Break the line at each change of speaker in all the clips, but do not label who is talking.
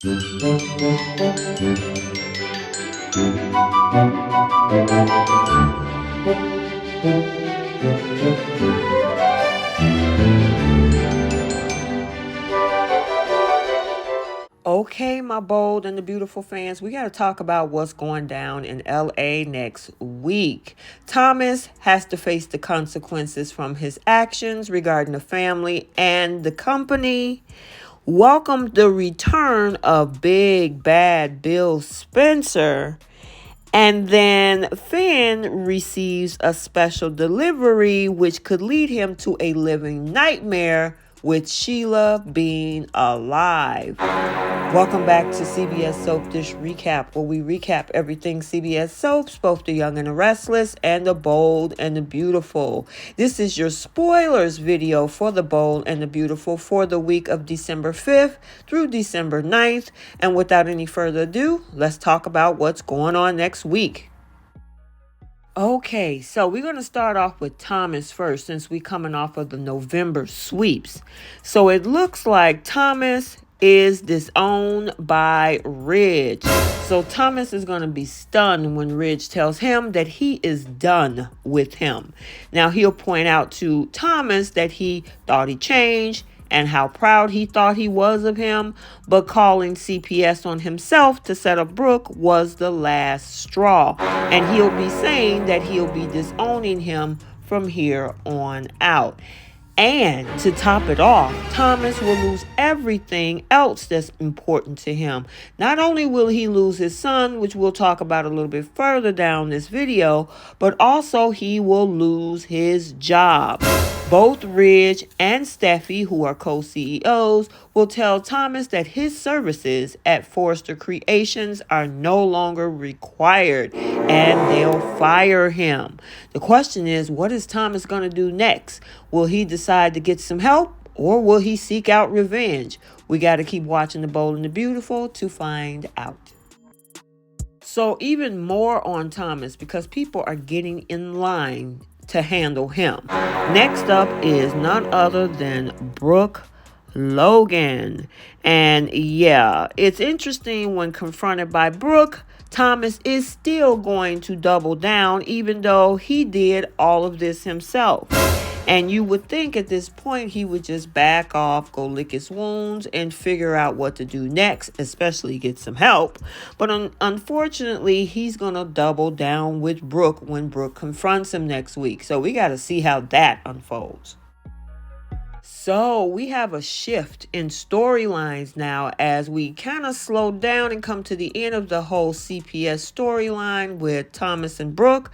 Okay, my bold and the beautiful fans, we got to talk about what's going down in LA next week. Thomas has to face the consequences from his actions regarding the family and the company. Welcome the return of Big Bad Bill Spencer. And then Finn receives a special delivery, which could lead him to a living nightmare with Sheila being alive. Welcome back to CBS Soap Dish Recap, where we recap everything CBS Soaps, both the young and the restless, and the bold and the beautiful. This is your spoilers video for the bold and the beautiful for the week of December 5th through December 9th. And without any further ado, let's talk about what's going on next week. Okay, so we're going to start off with Thomas first, since we're coming off of the November sweeps. So it looks like Thomas is disowned by Ridge. So Thomas is going to be stunned when Ridge tells him that he is done with him. Now he'll point out to Thomas that he thought he changed and how proud he thought he was of him, but calling CPS on himself to set up Brooke was the last straw. And he'll be saying that he'll be disowning him from here on out. And to top it off, Thomas will lose everything else that's important to him. Not only will he lose his son, which we'll talk about a little bit further down this video, but also he will lose his job. Both Ridge and Steffy, who are co-CEOs, will tell Thomas that his services at Forrester Creations are no longer required and they'll fire him. The question is, what is Thomas going to do next? Will he decide to get some help, or will he seek out revenge? We got to keep watching The Bold and the Beautiful to find out. So even more on Thomas, because people are getting in line to handle him. Next up is none other than Brooke Logan. And yeah, it's interesting when confronted by Brooke, Thomas is still going to double down, even though he did all of this himself. And you would think at this point he would just back off, go lick his wounds, and figure out what to do next, especially get some help. But unfortunately, he's going to double down with Brooke when Brooke confronts him next week. So we got to see how that unfolds. So we have a shift in storylines now as we kind of slow down and come to the end of the whole CPS storyline with Thomas and Brooke.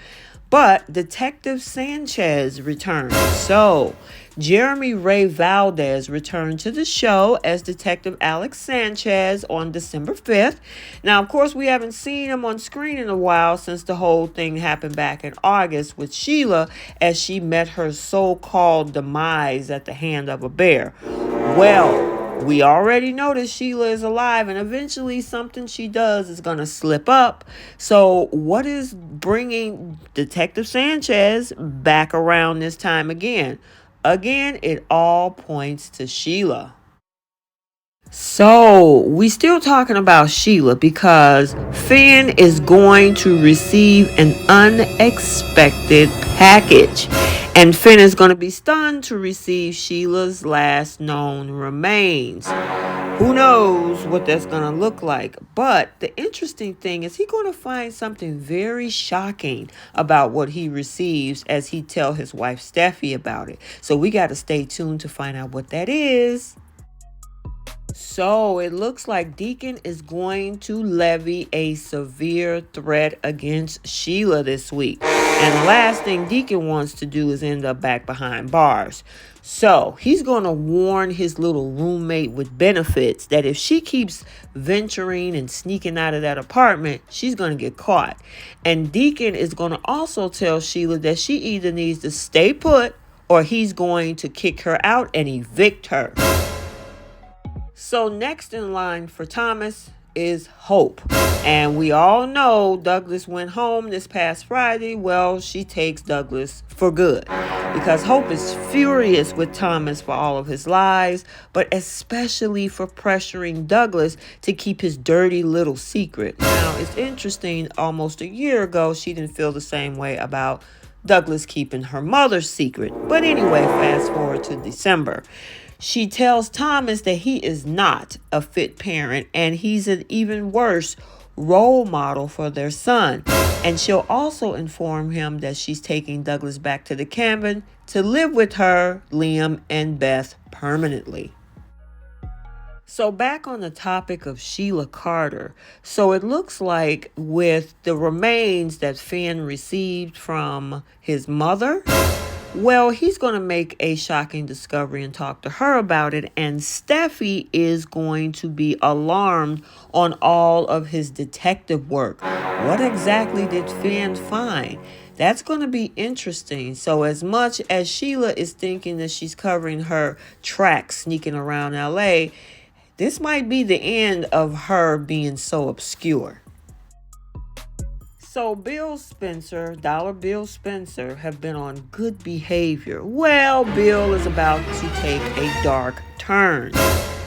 But Detective Sanchez returns. So Jeremy Ray Valdez returned to the show as Detective Alex Sanchez on December 5th. Now, of course, we haven't seen him on screen in a while since the whole thing happened back in August with Sheila as she met her so-called demise at the hand of a bear. Well, we already know that Sheila is alive, and eventually something she does is going to slip up. So what is bringing Detective Sanchez back around this time again? Again, it all points to Sheila. So we still talking about Sheila because Finn is going to receive an unexpected package. And Finn is going to be stunned to receive Sheila's last known remains. Who knows what that's going to look like? But the interesting thing is he's going to find something very shocking about what he receives as he tells his wife Steffy about it. So we got to stay tuned to find out what that is. So it looks like Deacon is going to levy a severe threat against Sheila this week. And the last thing Deacon wants to do is end up back behind bars. So he's going to warn his little roommate with benefits that if she keeps venturing and sneaking out of that apartment, she's going to get caught. And Deacon is going to also tell Sheila that she either needs to stay put or he's going to kick her out and evict her. So next in line for Thomas is Hope. And we all know Douglas went home this past Friday. Well, she takes Douglas for good. because Hope is furious with Thomas for all of his lies, but especially for pressuring Douglas to keep his dirty little secret. Now, it's interesting, almost a year ago, she didn't feel the same way about Douglas keeping her mother's secret. But anyway, fast forward to December. She tells Thomas that he is not a fit parent and he's an even worse role model for their son. And she'll also inform him that she's taking Douglas back to the cabin to live with her, Liam, and Beth permanently. So back on the topic of Sheila Carter. So it looks like with the remains that Finn received from his mother, well, he's going to make a shocking discovery and talk to her about it. And Steffy is going to be alarmed on all of his detective work. What exactly did Finn find? That's going to be interesting. So as much as Sheila is thinking that she's covering her tracks sneaking around LA, this might be the end of her being so obscure. So Bill Spencer, Dollar Bill Spencer, have been on good behavior. Well, Bill is about to take a dark turn.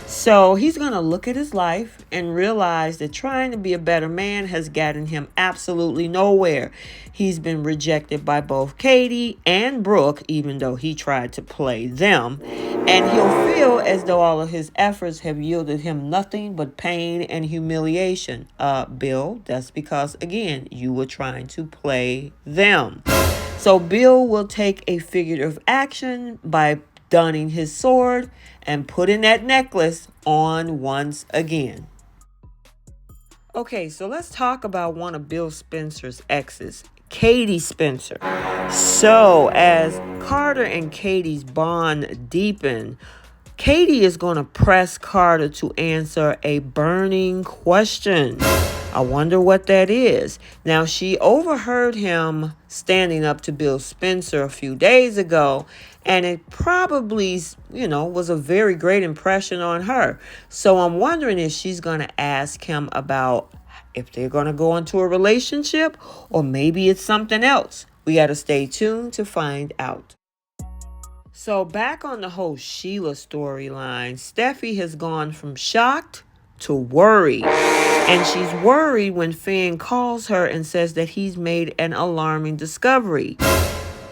So he's going to look at his life and realize that trying to be a better man has gotten him absolutely nowhere. He's been rejected by both Katie and Brooke, even though he tried to play them. And he'll feel as though all of his efforts have yielded him nothing but pain and humiliation. Bill, that's because, again, you were trying to play them. So Bill will take a figurative action by donning his sword and putting that necklace on once again. Okay, so let's talk about one of Bill Spencer's exes, Katie Spencer. So as Carter and Katie's bond deepen, Katie is going to press Carter to answer a burning question. I wonder what that is. Now, she overheard him standing up to Bill Spencer a few days ago, and it probably, was a very great impression on her. So I'm wondering if she's going to ask him about if they're going to go into a relationship, or maybe it's something else. We got to stay tuned to find out. So back on the whole Sheila storyline, Steffy has gone from shocked to worried. And she's worried when Finn calls her and says that he's made an alarming discovery.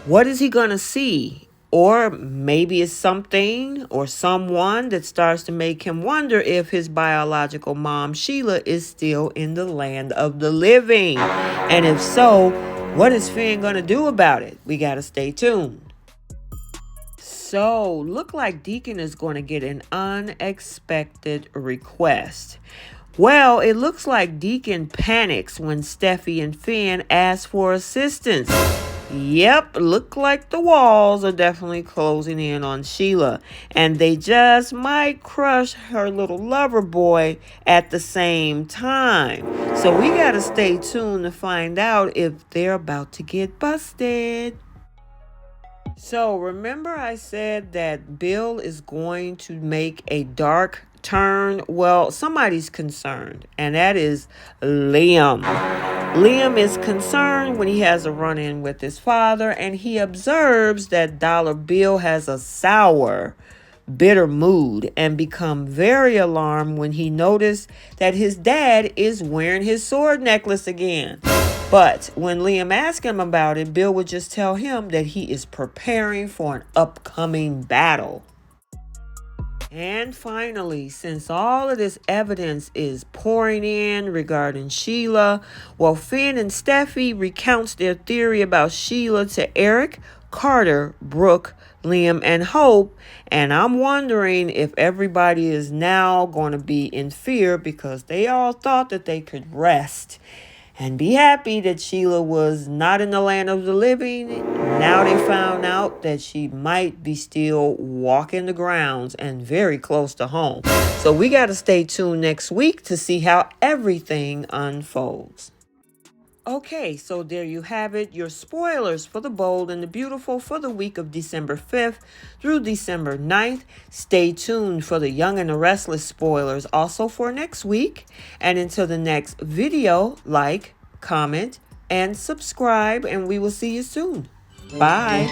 What is he going to see? Or maybe it's something or someone that starts to make him wonder if his biological mom, Sheila, is still in the land of the living. And if so, what is Finn going to do about it? We got to stay tuned. So, look like Deacon is going to get an unexpected request. Well, it looks like Deacon panics when Steffy and Finn ask for assistance. Yep, look like the walls are definitely closing in on Sheila, and they just might crush her little lover boy at the same time. So we got to stay tuned to find out if they're about to get busted. So remember I said that Bill is going to make a dark turn? Well, somebody's concerned, and that is Liam. Liam is concerned when he has a run-in with his father, and he observes that Dollar Bill has a sour, bitter mood and become very alarmed when he noticed that his dad is wearing his sword necklace again. But when Liam asked him about it, Bill would just tell him that he is preparing for an upcoming battle. And finally, since all of this evidence is pouring in regarding Sheila, well, Finn and Steffy recounts their theory about Sheila to Eric, Carter, Brooke, Liam, and Hope. And I'm wondering if everybody is now going to be in fear because they all thought that they could rest and be happy that Sheila was not in the land of the living. Now they found out that she might be still walking the grounds and very close to home. So we got to stay tuned next week to see how everything unfolds. Okay, so there you have it, your spoilers for The Bold and the Beautiful for the week of December 5th through December 9th. Stay tuned for the Young and the Restless spoilers also for next week. And until the next video, like, comment, and subscribe, and we will see you soon. Bye.